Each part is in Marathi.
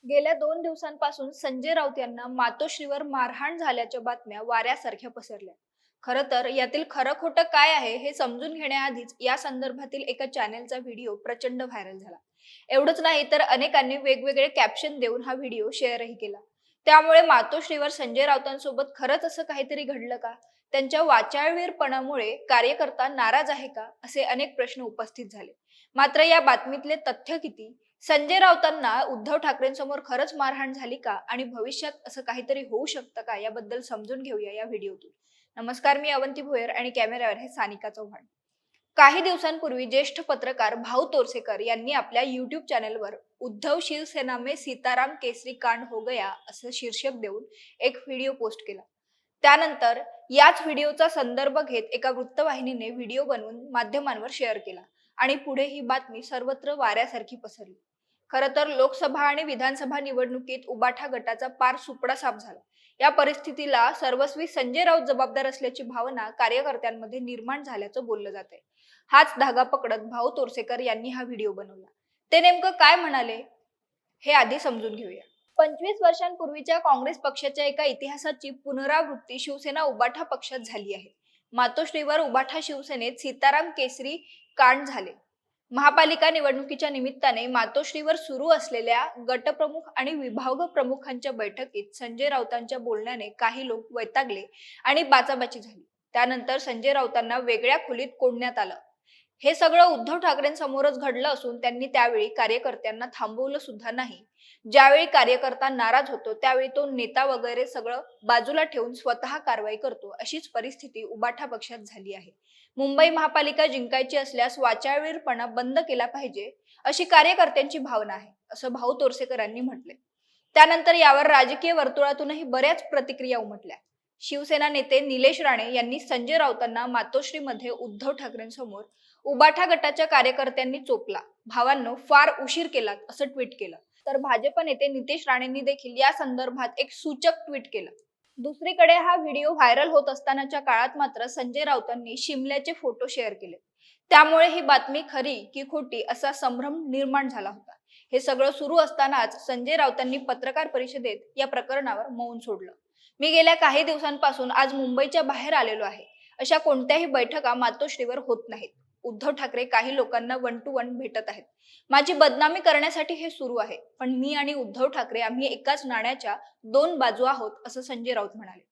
गेल्या 2 दिवसांपासून संजय राऊत यांना मातोश्रीवर मारहाण झाल्याच्या बातम्या वाऱ्यासारख्या पसरल्या. खरं तर यातील खरं खोटं काय आहे हे समजून घेण्याआधीच या संदर्भातील एका चॅनेलचा व्हिडिओ प्रचंड व्हायरल झाला. एवढंच नाही तर अनेकांनी वेगवेगळे कॅप्शन देऊन हा व्हिडिओ शेअरही केला. त्यामुळे मातोश्रीवर संजय राऊतांसोबत खरंच असं काहीतरी घडलं का? त्यांच्या वाचाळवीरपणामुळे कार्यकर्ता नाराज आहे का? असे अनेक प्रश्न उपस्थित झाले. मात्र या बातमीतले तथ्य किती? संजय राऊतांना उद्धव ठाकरेंसमोर खरंच मारहाण झाली का आणि भविष्यात असं काहीतरी होऊ शकतं का याबद्दल समजून घेऊया या व्हिडिओतून. नमस्कार, मी अवंती भोयर आणि कॅमेऱ्यावर आहे सानिका चव्हाण. काही दिवसांपूर्वी ज्येष्ठ पत्रकार भाऊ तोरसेकर यांनी आपल्या युट्यूब चॅनेलवर उद्धव शिवसेना में सीताराम केसरी कांड हो गया असं शीर्षक देऊन एक व्हिडिओ पोस्ट केला. त्यानंतर याच व्हिडिओचा संदर्भ घेत एका वृत्तवाहिनीने व्हिडिओ बनवून माध्यमांवर शेअर केला आणि पुढे ही बातमी सर्वत्र वाऱ्यासारखी पसरली. खरं तर लोकसभा आणि विधानसभा निवडणुकीत उबाठा गटाचा पार सुपडा साफ झाला. या परिस्थितीला सर्वस्वी संजय राऊत जबाबदार असल्याची भावना कार्यकर्त्यांमध्ये निर्माण झाल्याचं बोललं जात आहे. हाच धागा पकडत भाऊ तोरसेकर यांनी हा व्हिडिओ बनवला. ते नेमकं काय म्हणाले हे आधी समजून घेऊया. 25 वर्षांपूर्वीच्या काँग्रेस पक्षाच्या एका इतिहासाची पुनरावृत्ती शिवसेना उबाठा पक्षात झाली आहे. मातोश्रीवर उबाठा शिवसेनेत सीताराम केसरी कांड झाले. महापालिका निवडणुकीच्या निमित्ताने मातोश्रीवर सुरू असलेल्या गटप्रमुख आणि विभाग प्रमुखांच्या बैठकीत संजय राऊतांच्या बोलण्याने काही लोक वैतागले आणि बाचाबाची झाली. त्यानंतर संजय राऊतांना वेगळ्या खोलीत कोंडण्यात आलं. हे सगळं उद्धव ठाकरेंसमोरच घडलं असून त्यांनी त्यावेळी कार्यकर्त्यांना थांबवलं सुद्धा नाही. ज्यावेळी कार्यकर्ता नाराज होतो त्यावेळी तो नेता वगैरे सगळं बाजूला ठेवून स्वतः कारवाई करतो, अशीच परिस्थिती उबाठा पक्षात झाली आहे. मुंबई महापालिका जिंकायची असल्यास वाचाळवीरपणा बंद केला पाहिजे, अशी कार्यकर्त्यांची भावना आहे, असं भाऊ तोरसेकरांनी म्हटले. त्यानंतर यावर राजकीय वर्तुळातूनही बऱ्याच प्रतिक्रिया उमटल्या. शिवसेना नेते निलेश राणे यांनी संजय राऊतांना मातोश्रीमध्ये उद्धव ठाकरेंसमोर उबाठा गटाच्या कार्यकर्त्यांनी चोपला, भावांनो फार उशीर केलात, असं ट्विट केलं. तर भाजप नेते नितेश राणेंनी देखील या संदर्भात एक सूचक ट्विट केलं. दुसरीकडे हा व्हिडिओ व्हायरल होत असतानाच्या काळात मात्र संजय राऊतांनी शिमल्याचे फोटो शेअर केले. त्यामुळे ही बातमी खरी की खोटी असा संभ्रम निर्माण झाला होता. हे सगळं सुरू असतानाच संजय राऊतांनी पत्रकार परिषदेत या प्रकरणावर मौन सोडलं. मी गेल्या काही दिवसांपासून आज मुंबईच्या बाहेर आलेलो आहे. अशा कोणत्याही बैठका मातोश्रीवर होत नाहीत. उद्धव ठाकरे काही लोकांना 1 to 1 भेटत आहेत. माझी बदनामी करण्यासाठी हे सुरू आहे. पण मी आणि उद्धव ठाकरे आम्ही एकाच नाण्याच्या 2 बाजू आहोत, असं संजय राऊत म्हणाले.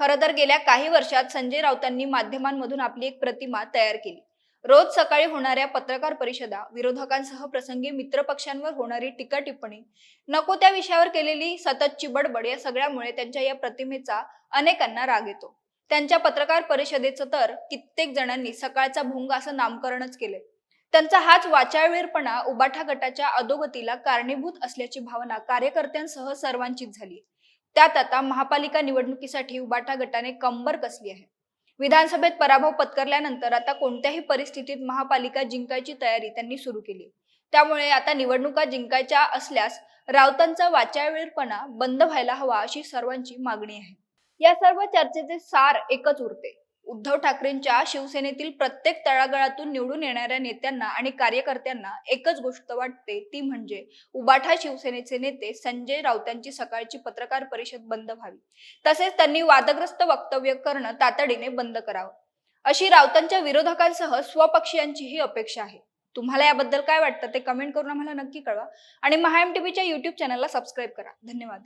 खरं तर गेल्या काही वर्षात संजय राऊतांनी माध्यमांमधून आपली एक प्रतिमा तयार केली. रोज सकाळी होणाऱ्या पत्रकार परिषदा, विरोधकांसह प्रसंगी मित्रपक्षांवर होणारी टीका टिप्पणी, नको त्या विषयावर केलेली सततची बडबड या सगळ्यामुळे त्यांच्या या प्रतिमेचा अनेकांना राग येतो. त्यांच्या पत्रकार परिषदेचं तर कित्येक जणांनी सकाळचा भोंग असं नामकरणच केले. त्यांचा हाच वाचाळवीरपणा उबाठा गटाच्या अधोगतीला कारणीभूत असल्याची भावना कार्यकर्त्यांसह सर्वांचीच झाली. त्यात आता महापालिका निवडणुकीसाठी उबाठा गटाने कंबर कसली आहे. विधानसभेत पराभव पत्करल्यानंतर आता कोणत्याही परिस्थितीत महापालिका जिंकायची तयारी त्यांनी सुरू केली. त्यामुळे आता निवडणुका जिंकायच्या असल्यास राऊतांचा वाचाळवीरपणा बंद व्हायला हवा, अशी सर्वांची मागणी आहे. या सर्व चर्चेचे सार एकच उरते. उद्धव ठाकरेंच्या शिवसेनेतील प्रत्येक तळागाळातून निवडून येणाऱ्या नेत्यांना आणि कार्यकर्त्यांना एकच गोष्ट वाटते, ती म्हणजे उबाठा शिवसेनेचे नेते संजय राऊतांची सकाळची पत्रकार परिषद बंद व्हावी. तसेच त्यांनी वादग्रस्त वक्तव्य करणं तातडीने बंद करावं, अशी राऊतांच्या विरोधकांसह स्वपक्षीयांचीही अपेक्षा आहे. तुम्हाला याबद्दल काय वाटतं ते कमेंट करून आम्हाला नक्की कळवा आणि महाएमटीव्हीच्या युट्यूब चॅनलला सबस्क्राईब करा. धन्यवाद.